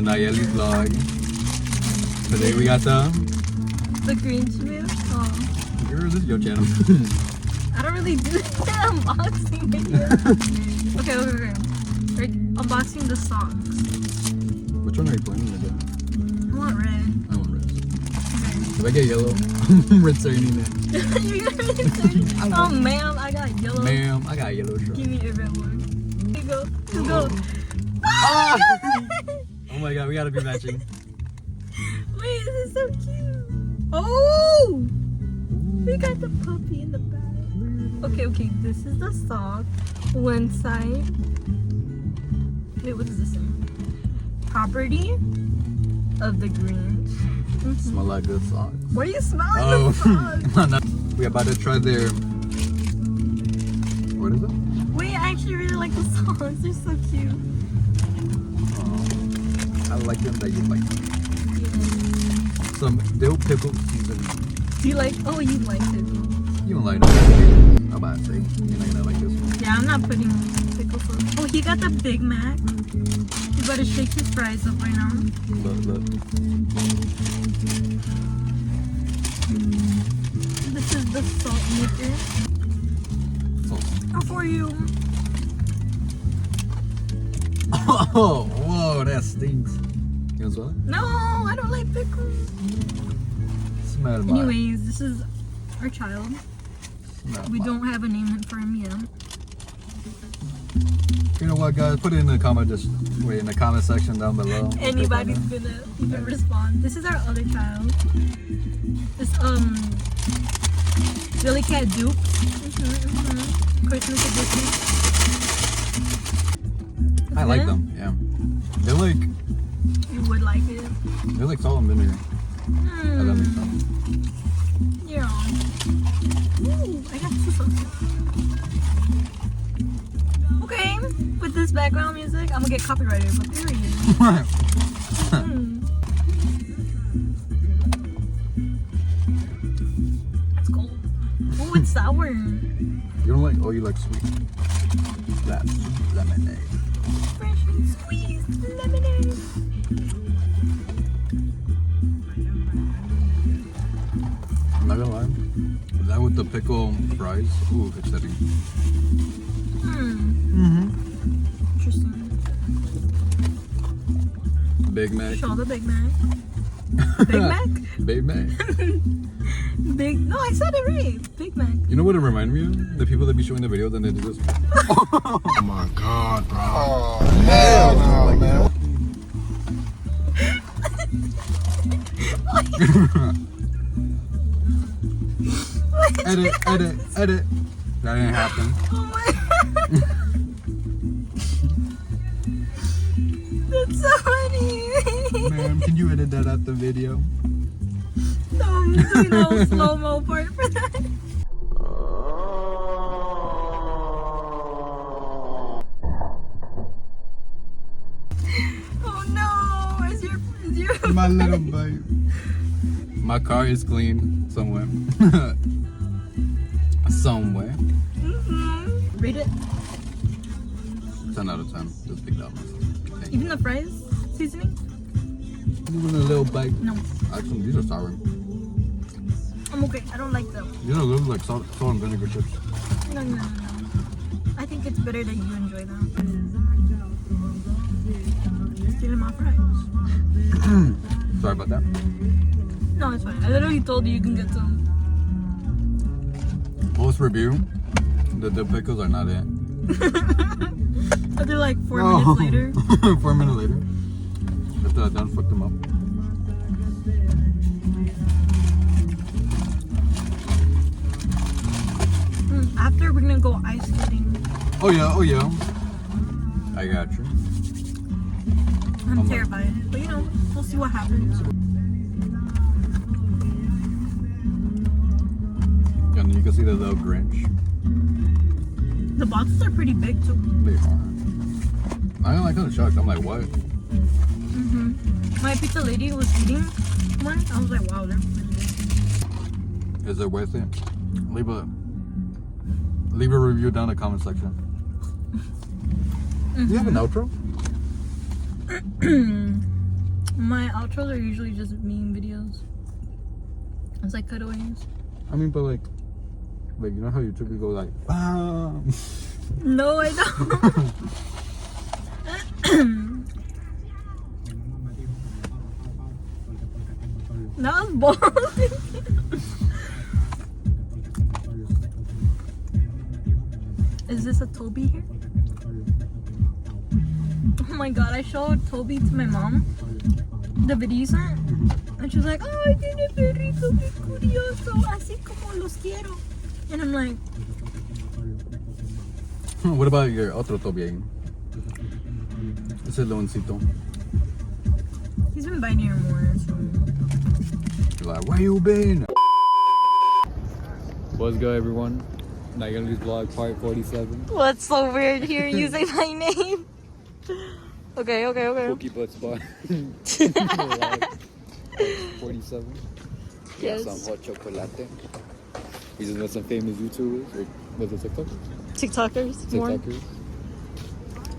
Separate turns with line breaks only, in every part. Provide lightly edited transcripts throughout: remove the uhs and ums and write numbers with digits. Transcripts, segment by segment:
Nayeli's vlog. Today we got the
Grinch meal. Oh.
Girl, this is your channel.
I don't really do unboxing videos. Okay. We're unboxing the socks.
Which one are you playing with?
I want red.
I want red.
Okay.
If I get yellow, red turning it.
You're gonna be turning. Oh, ma'am, I got yellow.
Ma'am, I got yellow shirt.
Give me a red one. Here you go. Let's go.
Ah! Oh my god, we gotta be matching.
Wait, this is so cute. Oh! We got the puppy in the back. Okay, this is the sock. One side. Wait, what does this say? Property of the Grinch.
Smell like good socks.
What are you smelling the socks?
We about to try their. What is it?
Wait, I actually really like the socks. They're so cute.
I like them that you like them.
Yeah.
Some dill pickle seasoning.
Do you like? Oh, you like it.
You don't like them. I'm about to say. You're not gonna like this one.
Yeah, I'm not putting pickles on. Oh, he got the Big Mac. You better shake his fries up right now.
Look.
This is the salt maker. How for you?
Oh, whoa, that stinks. You want some?
No, I don't like pickles.
Smell mine.
Anyways, this is our child. We don't have a name for him yet.
You know what, guys? Put it in the comment. Just wait in the comment section down below.
Anybody's gonna even respond. This is our other child. This Billy Cat dupe. Christmas edition.
I like them. Yeah, they're like
You would like it.
salt and vinegar. I love them.
Yeah. Ooh, I got two sauces. Okay, with this background music, I'm gonna get copyrighted, but period. It's cold. Oh, it's sour.
You don't like? Oh, you like sweet. That's lemonade.
Fresh and squeezed lemonade.
I'm not gonna lie. That with the pickle fries. Ooh, it's setting.
Interesting.
Big Mac.
Show the Big Mac. Big Mac?
Big Mac.
No, I said it right. Big Mac.
You know what it reminded me of? The people that be showing the videos and they do this. Oh my god, bro.
Oh, hell no, man.
Edit. That didn't happen.
Oh my god. That's so funny.
Ma'am, can you edit that out the video?
No, I'm doing the slow-mo part for that. Oh no, is your
My little babe. My car is clean somewhere. Somewhere.
Rate it.
10 out of 10. Just big dollars.
Even the fries seasoning?
Even a little bite.
No,
Actually, these are sour.
I'm okay. I don't like them.
You know, those are like salt and vinegar chips.
No. I think it's better that you enjoy them. Stealing my fries.
Sorry about that.
No, it's fine. I literally told you can get some.
Post review, the pickles are not it.
But they're like 4 minutes later.
4 minutes later. After I done fucked them up.
After we're gonna go ice skating.
Oh yeah. I got you.
I'm terrified, but you know, we'll see what happens.
And you can see the little Grinch.
The boxes are pretty big too.
They are. I kind of shocked. I'm like, what?
My pizza lady was eating one. I was like, wow, they're pretty big.
Is it worth it? Leave a review down in the comment section. Do you have an outro?
My outros are usually just meme videos. It's like cutaways.
I mean, but like you know how you typically go like, bam.
No, I don't. That was boring. Is this a Toby here? Oh my god, I showed Toby to my mom, the videos, and she was like, oh, tiene perrito muy curioso, así como los quiero. And I'm like,
What about your otro Toby ahí? Ese leoncito.
he's been biting her more, so.
You're like, where you been? What's good, everyone? Nagali's vlog part 47.
What's so weird here using my name? Okay.
Cookie butt spot. 47.
Yes.
Some hot chocolate. We just met some famous YouTubers. Or was it TikTok?
TikTokers. More.
TikTokers.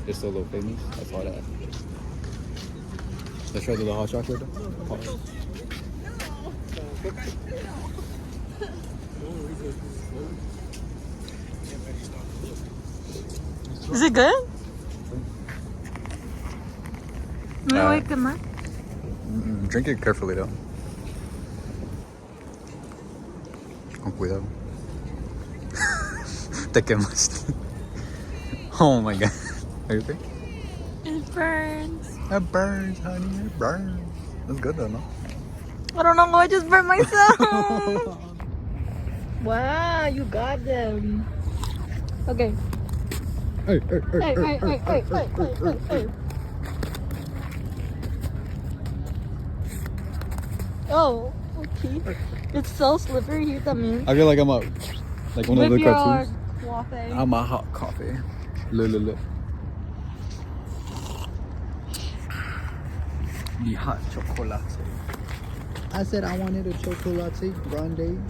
They're so low famous. I saw that. Let's try the hot chocolate. Pause.
Is it good? No, wait, come on.
Drink it carefully though. Con cuidado. Te quemaste. Oh my god. Are you okay?
It burns.
It burns, honey. It burns. That's good though, no?
I don't know. I just burned myself. Wow, you got them. Okay.
Hey.
Hey. Oh, okay. It's so slippery here también.
I feel like I'm out. Like one of the
With your
cartoons.
coffee.
I'm a hot coffee. Look. The hot chocolate. I said I wanted a chocolate grande.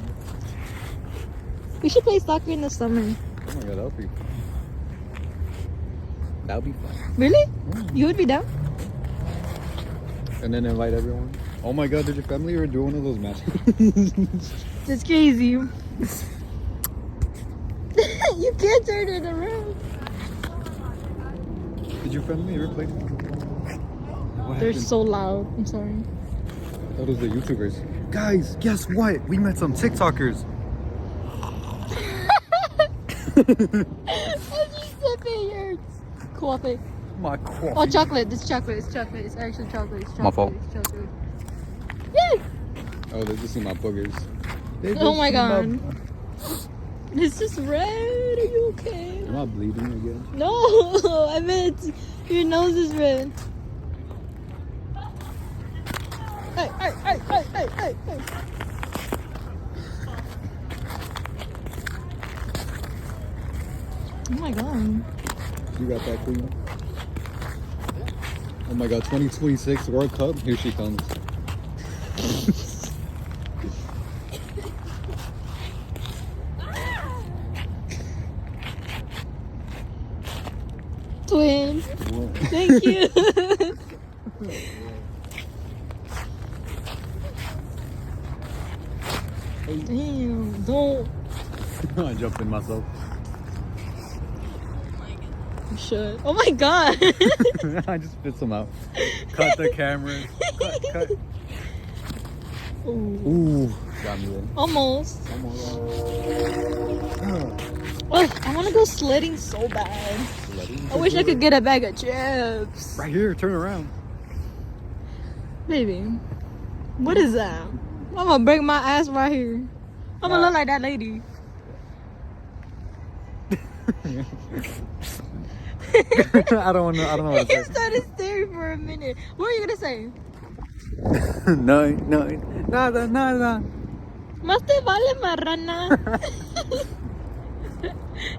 We should play soccer in the summer.
Oh my god, that would be fun.
Really? You would be down?
And then invite everyone. Oh my god, did your family ever do one of those matches?
It's crazy. You can't turn it around.
Did your family ever play? What
They're
happened?
so loud. I'm sorry.
I thought it was the YouTubers. Guys, guess what? We met some TikTokers.
Why'd you sip in your coffee?
My coffee.
Oh, chocolate. It's chocolate. It's chocolate. It's actually chocolate. It's chocolate.
My fault.
It's chocolate. Yay!
Oh, they just see my boogers.
Oh my god. It's just red. Are you okay?
Am I bleeding again?
No, I meant your nose is red. Hey. Oh my god.
You got that, queen? Oh my god, 2026 World Cup. Here she comes.
Twin. Thank you. Damn, don't.
I jumped in myself.
You should. Oh my god.
I just spit some out. Cut the camera. Cut.
Ooh.
Ooh, got me there.
Almost.
Almost.
Oh, I want to go sledding so bad. I wish I could get a bag of chips.
Right here, turn around.
Baby, what is that? I'm gonna break my ass right here. I'm gonna look like that lady.
I don't know what to
You
say.
started staring for a minute. What are you gonna say?
No, nada.
Más te vale, marrana.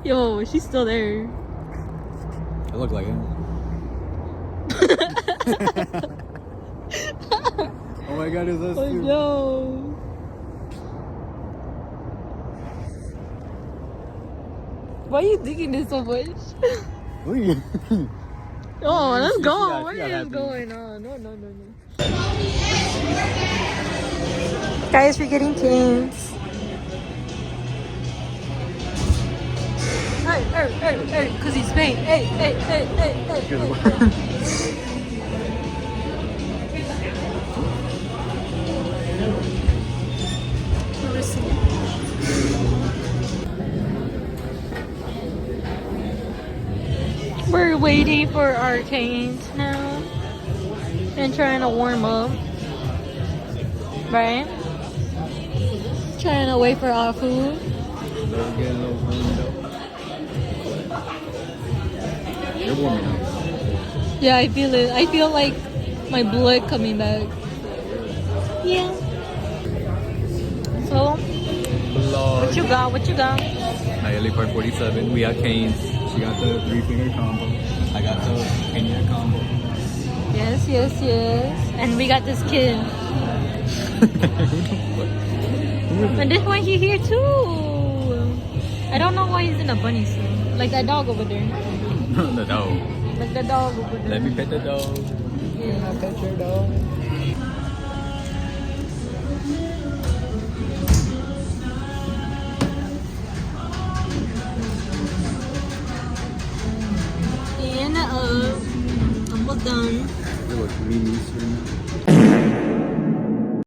Yo, she's still there.
I look like him. Oh my god, is that
Oh
stupid?
no. Why are you thinking this so much?
Look.
Oh, let's
She
go.
got
What is
happy.
going on? No. Guys, we're getting canes. Hey, because he's Spain. Hey. We're waiting for our canes now and trying to warm up, right? Trying to wait for our food.
You're warming up.
Yeah, I feel it. I feel like my blood coming back. Yeah. So, what you got? What you got?
Nayeli part 47. We got canes. She got the 3-finger combo. I got the finger combo.
Yes. And we got this kid. And this one he here too. I don't know why he's in a bunny suit. Like that dog over there.
The dog.
Like the dog over there.
Let me pet the dog.
Yeah.
I'll pet your dog.
And almost done.
It was Mimi's right now.